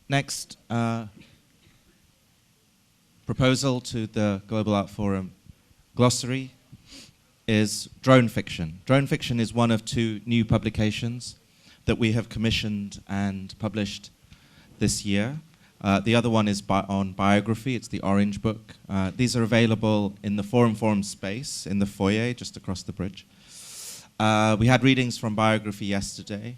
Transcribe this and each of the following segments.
Next proposal to the Global Art Forum glossary is drone fiction. Drone fiction is one of two new publications that we have commissioned and published this year. The other one is on biography. It's the Orange Book. These are available in the forum space in the foyer just across the bridge. We had readings from biography yesterday.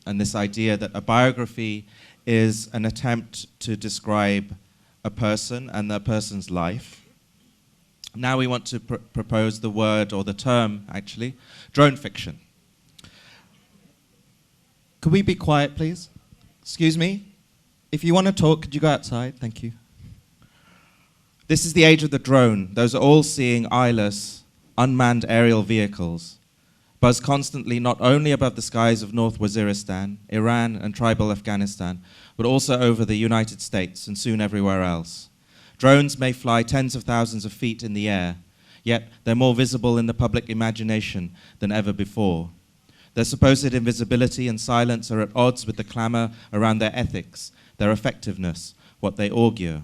And this idea that a biography is an attempt to describe a person and that person's life. Now we want to propose the word, or the term actually, drone fiction. Could we be quiet, please? Excuse me? If you want to talk, could you go outside? Thank you. This is the age of the drone. Those are all-seeing, eyeless, unmanned aerial vehicles buzz constantly not only above the skies of North Waziristan, Iran, and tribal Afghanistan, but also over the United States and soon everywhere else. Drones may fly tens of thousands of feet in the air, yet they're more visible in the public imagination than ever before. Their supposed invisibility and silence are at odds with the clamor around their ethics, their effectiveness, what they augur.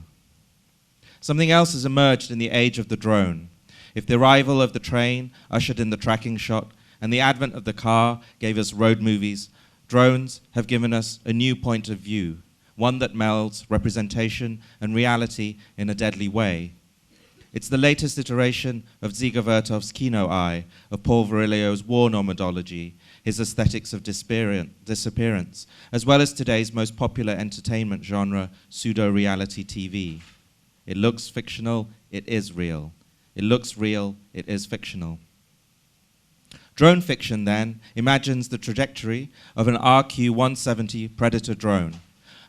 Something else has emerged in the age of the drone. If the arrival of the train ushered in the tracking shot, and the advent of the car gave us road movies, drones have given us a new point of view, one that melds representation and reality in a deadly way. It's the latest iteration of Dziga Vertov's Kino Eye, of Paul Virilio's war nomadology, his aesthetics of disappearance, as well as today's most popular entertainment genre, pseudo-reality TV. It looks fictional, it is real. It looks real, it is fictional. Drone fiction, then, imagines the trajectory of an RQ-170 Predator drone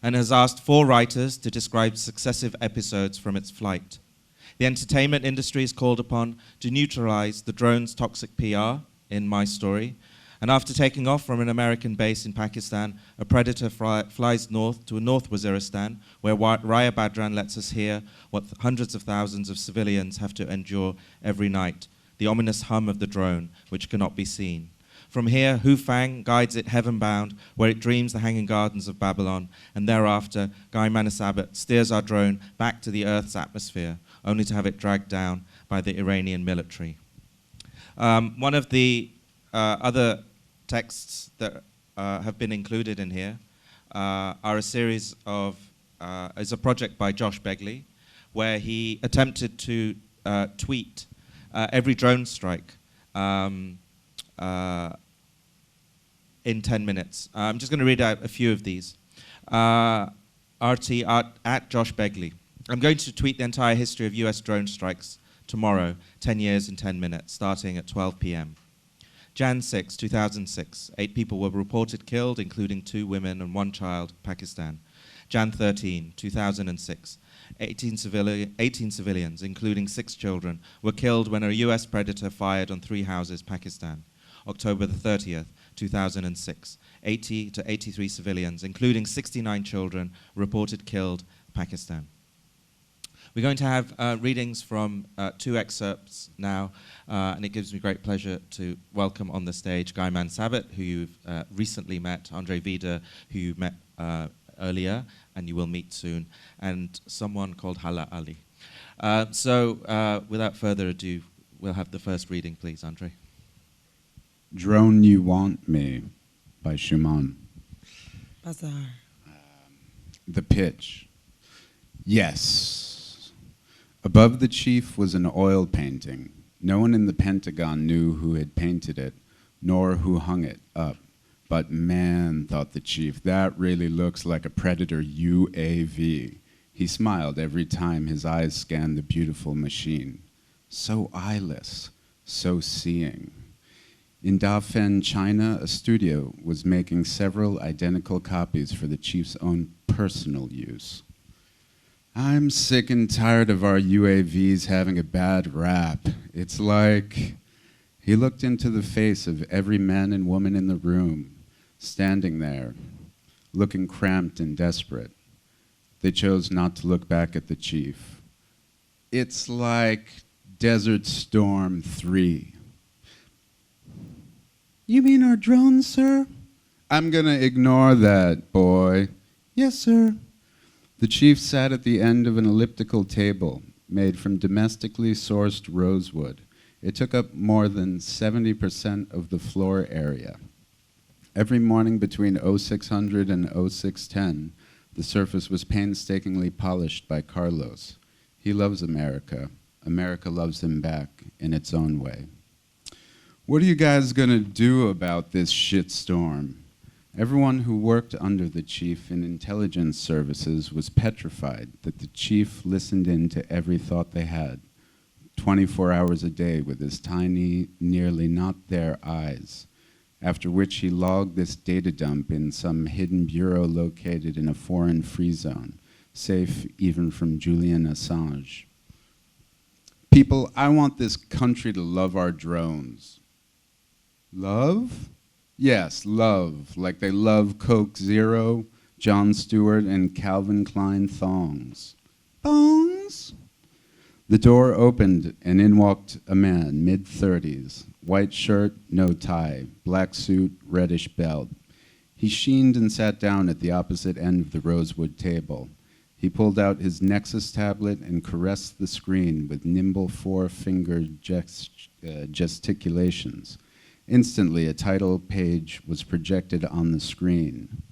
and has asked 4 writers to describe successive episodes from its flight. The entertainment industry is called upon to neutralize the drone's toxic PR in My Story, and after taking off from an American base in Pakistan, a Predator flies north to North Waziristan, where Raya Badran lets us hear what hundreds of thousands of civilians have to endure every night, the ominous hum of the drone, which cannot be seen. From here, Hu Fang guides it heaven-bound, where it dreams the hanging gardens of Babylon, and thereafter, Guy mannes-abbott steers our drone back to the Earth's atmosphere, only to have it dragged down by the Iranian military. One of the other texts that have been included in here are a series of, is a project by Josh Begley, where he attempted to tweet every drone strike in 10 minutes. I'm just going to read out a few of these. RT at Josh Begley. I'm going to tweet the entire history of US drone strikes tomorrow, 10 years in 10 minutes, starting at 12 p.m. Jan 6, 2006, 8 people were reported killed, including 2 women and 1 child, Pakistan. Jan 13, 2006, 18 civilians, including 6 children, were killed when a US Predator fired on 3 houses, Pakistan. October the 30th, 2006, 80 to 83 civilians, including 69 children, reported killed, Pakistan. We're going to have readings from 2 excerpts now, and it gives me great pleasure to welcome on the stage Guy mannes-abbott, who you've recently met, Andre Vida, who you met earlier, and you will meet soon, and someone called Hala Ali. Without further ado, we'll have the first reading, please, Andre. Drone You Want Me by Schumann. Bazaar. The pitch. Yes. Above the chief was an oil painting. No one in the Pentagon knew who had painted it, nor who hung it up. But man, thought the chief, that really looks like a Predator UAV. He smiled every time his eyes scanned the beautiful machine. So eyeless, so seeing. In Dafeng, China, a studio was making several identical copies for the chief's own personal use. I'm sick and tired of our UAVs having a bad rap. It's like he looked into the face of every man and woman in the room, standing there, looking cramped and desperate. They chose not to look back at the chief. It's like Desert Storm 3. You mean our drones, sir? I'm gonna ignore that, boy. Yes, sir. The chief sat at the end of an elliptical table made from domestically sourced rosewood. It took up more than 70% of the floor area. Every morning between 0600 and 0610, the surface was painstakingly polished by Carlos. He loves America. America loves him back in its own way. What are you guys gonna do about this shitstorm? Everyone who worked under the chief in intelligence services was petrified that the chief listened in to every thought they had, 24 hours a day with his tiny, nearly not there eyes, after which he logged this data dump in some hidden bureau located in a foreign free zone, safe even from Julian Assange. People, I want this country to love our drones. Love? Yes, love, like they love Coke Zero, Jon Stewart, and Calvin Klein thongs. Thongs? The door opened and in walked a man, mid-30s, white shirt, no tie, black suit, reddish belt. He sheened and sat down at the opposite end of the rosewood table. He pulled out his Nexus tablet and caressed the screen with nimble four-finger gesticulations. Instantly, a title page was projected on the screen.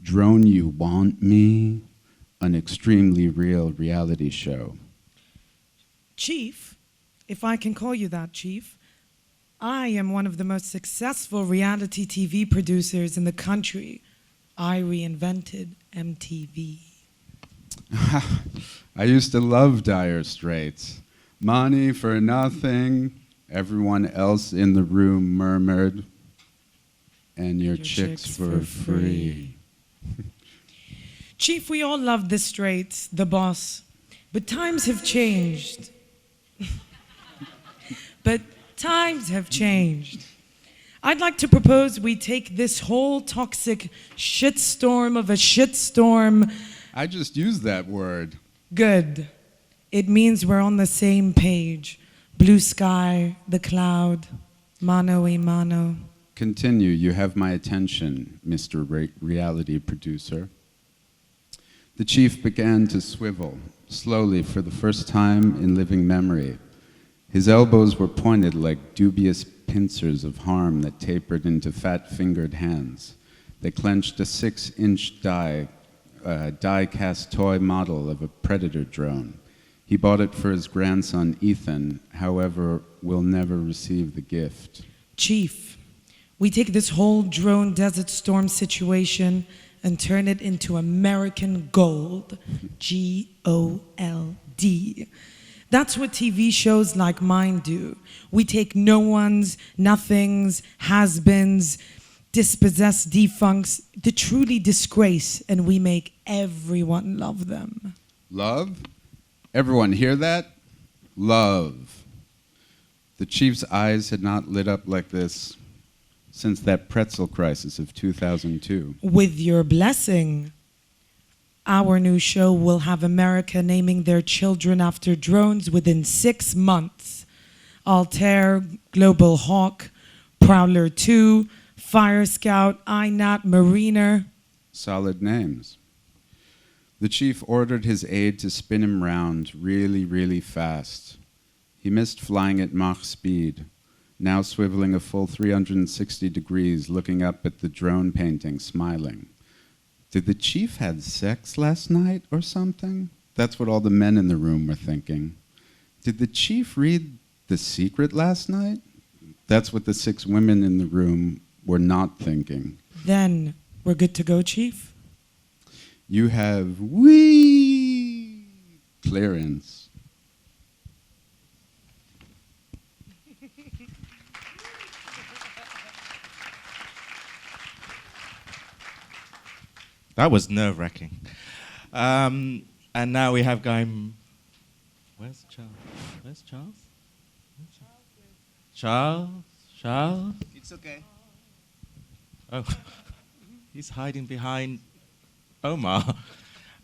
Drone You Want Me? An extremely real reality show. Chief, if I can call you that, Chief, I am one of the most successful reality TV producers in the country. I reinvented MTV. I used to love Dire Straits. Money for nothing. Everyone else in the room murmured, and your chicks for free. Chief, we all love the Straits, the boss, but times have changed. But times have changed. I'd like to propose we take this whole toxic shitstorm of a shitstorm. I just used that word. Good. It means we're on the same page. Blue sky, the cloud, mano a mano. Continue, you have my attention, Mr. Reality Producer. The chief began to swivel, slowly for the first time in living memory. His elbows were pointed like dubious pincers of harm that tapered into fat-fingered hands. They clenched a 6-inch die-cast toy model of a Predator drone. He bought it for his grandson, Ethan, however, will never receive the gift. Chief, we take this whole drone desert storm situation and turn it into American gold. G-O-L-D. That's what TV shows like mine do. We take no ones, nothings, has-beens, dispossessed defuncts, the truly disgrace, and we make everyone love them. Love? Everyone hear that? Love. The chief's eyes had not lit up like this since that pretzel crisis of 2002. With your blessing, our new show will have America naming their children after drones within 6 months. Altair, Global Hawk, Prowler 2, Fire Scout, INAT, Mariner. Solid names. The chief ordered his aide to spin him round really, really fast. He missed flying at Mach speed, now swiveling a full 360 degrees, looking up at the drone painting, smiling. Did the chief have sex last night or something? That's what all the men in the room were thinking. Did the chief read The Secret last night? That's what the 6 women in the room were not thinking. Then we're good to go, Chief? You have clearance. That was nerve-wracking. And now we have Guy. Where's Charles? Where's Charles? Charles? Charles? It's okay. Oh, he's hiding behind Omar.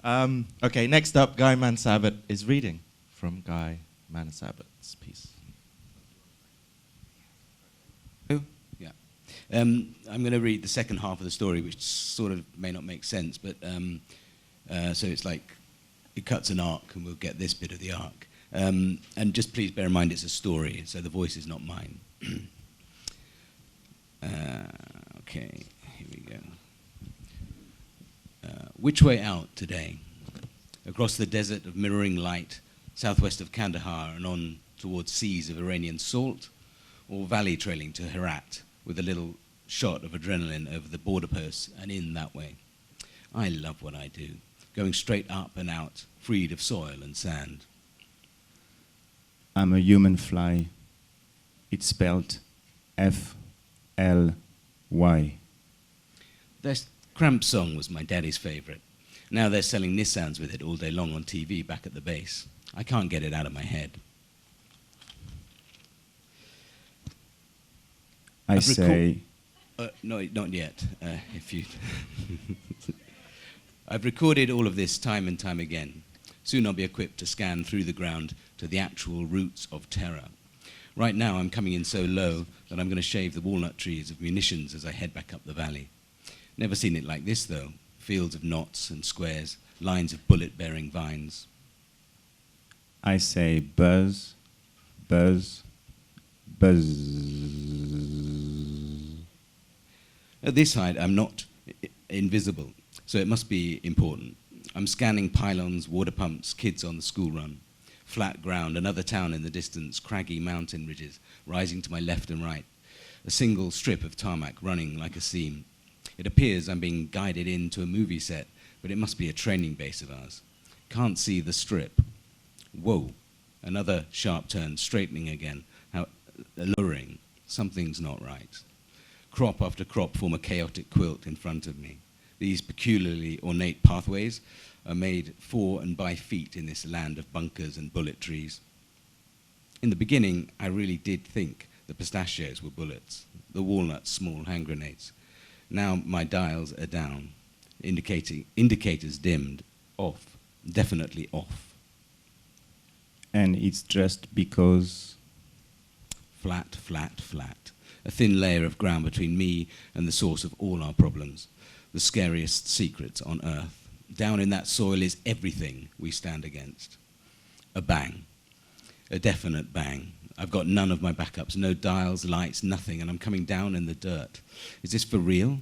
Okay, next up, Guy mannes-abbott is reading from Guy mannes-abbott's piece. Oh, yeah. I'm going to read the second half of the story, which sort of may not make sense, but so it's like it cuts an arc, and we'll get this bit of the arc. And just please bear in mind it's a story, so the voice is not mine. Okay, here we go. Which way out today? Across the desert of mirroring light, southwest of Kandahar and on towards seas of Iranian salt, or valley trailing to Herat with a little shot of adrenaline over the border posts and in that way. I love what I do, going straight up and out, freed of soil and sand. I'm a human fly. It's spelled F-L-Y. That Cramp song was my daddy's favorite. Now they're selling Nissans with it all day long on TV back at the base. I can't get it out of my head. I say... No, not yet. If you... I've recorded all of this time and time again. Soon I'll be equipped to scan through the ground to the actual roots of terror. Right now I'm coming in so low that I'm going to shave the walnut trees of munitions as I head back up the valley. Never seen it like this, though. Fields of knots and squares, lines of bullet-bearing vines. I say buzz, buzz, buzz. At this height, I'm not invisible, so it must be important. I'm scanning pylons, water pumps, kids on the school run. Flat ground, another town in the distance, craggy mountain ridges rising to my left and right. A single strip of tarmac running like a seam. It appears I'm being guided into a movie set, but it must be a training base of ours. Can't see the strip. Whoa, another sharp turn, straightening again. How alluring. Something's not right. Crop after crop form a chaotic quilt in front of me. These peculiarly ornate pathways are made for and by feet in this land of bunkers and bullet trees. In the beginning, I really did think the pistachios were bullets, the walnuts small hand grenades. Now my dials are down, indicators dimmed, off, definitely off. And it's just because... Flat, flat, flat. A thin layer of ground between me and the source of all our problems, the scariest secrets on earth. Down in that soil is everything we stand against. A bang, a definite bang. I've got none of my backups, no dials, lights, nothing, and I'm coming down in the dirt. Is this for real?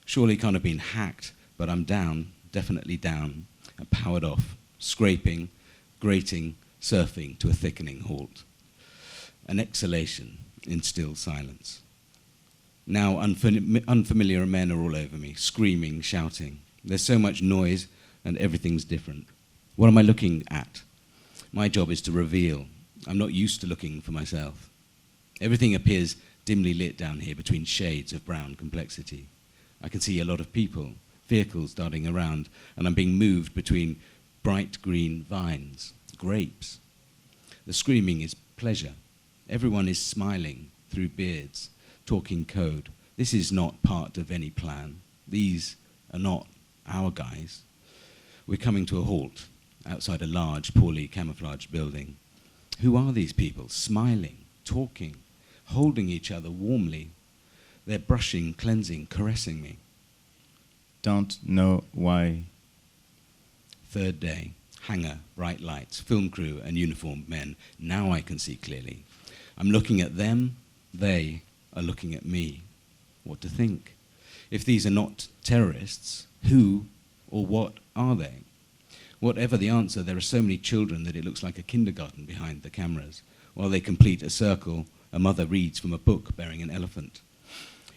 Surely can't have been hacked, but I'm down, definitely down, and powered off, scraping, grating, surfing to a thickening halt. An exhalation in still silence. Now unfamiliar men are all over me, screaming, shouting. There's so much noise and everything's different. What am I looking at? My job is to reveal. I'm not used to looking for myself. Everything appears dimly lit down here between shades of brown complexity. I can see a lot of people, vehicles darting around, and I'm being moved between bright green vines, grapes. The screaming is pleasure. Everyone is smiling through beards, talking code. This is not part of any plan. These are not our guys. We're coming to a halt outside a large, poorly camouflaged building. Who are these people? Smiling, talking, holding each other warmly. They're brushing, cleansing, caressing me. Don't know why. Third day, hangar, bright lights, film crew and uniformed men. Now I can see clearly. I'm looking at them, they are looking at me. What to think? If these are not terrorists, who or what are they? Whatever the answer, there are so many children that it looks like a kindergarten behind the cameras. While they complete a circle, a mother reads from a book bearing an elephant.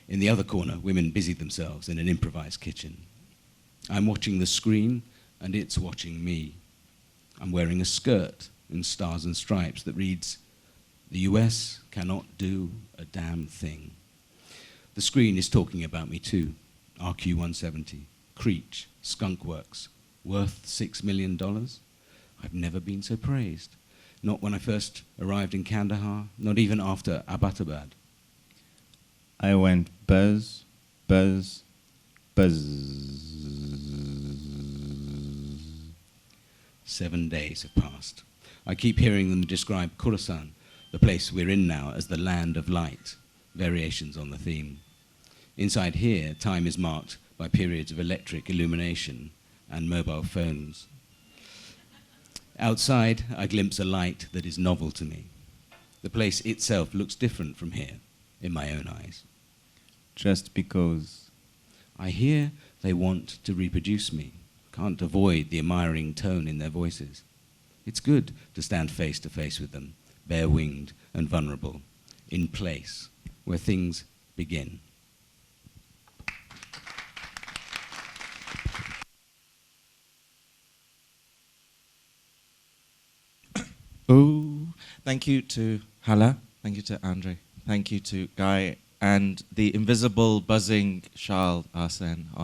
In the other corner, women busy themselves in an improvised kitchen. I'm watching the screen, and it's watching me. I'm wearing a skirt in stars and stripes that reads, "The US cannot do a damn thing." The screen is talking about me too. RQ-170, Creech, Skunk Works, worth $6 million? I've never been so praised. Not when I first arrived in Kandahar, not even after Abbottabad. I went buzz, buzz, buzz. 7 days have passed. I keep hearing them describe Khorasan, the place we're in now, as the land of light, variations on the theme. Inside here, time is marked by periods of electric illumination and mobile phones. Outside, I glimpse a light that is novel to me. The place itself looks different from here, in my own eyes. Just because. I hear they want to reproduce me. Can't avoid the admiring tone in their voices. It's good to stand face to face with them, bare-winged and vulnerable, in place where things begin. Oh, thank you to Hala, thank you to Andre, thank you to Guy, and the invisible buzzing Charles Arsene.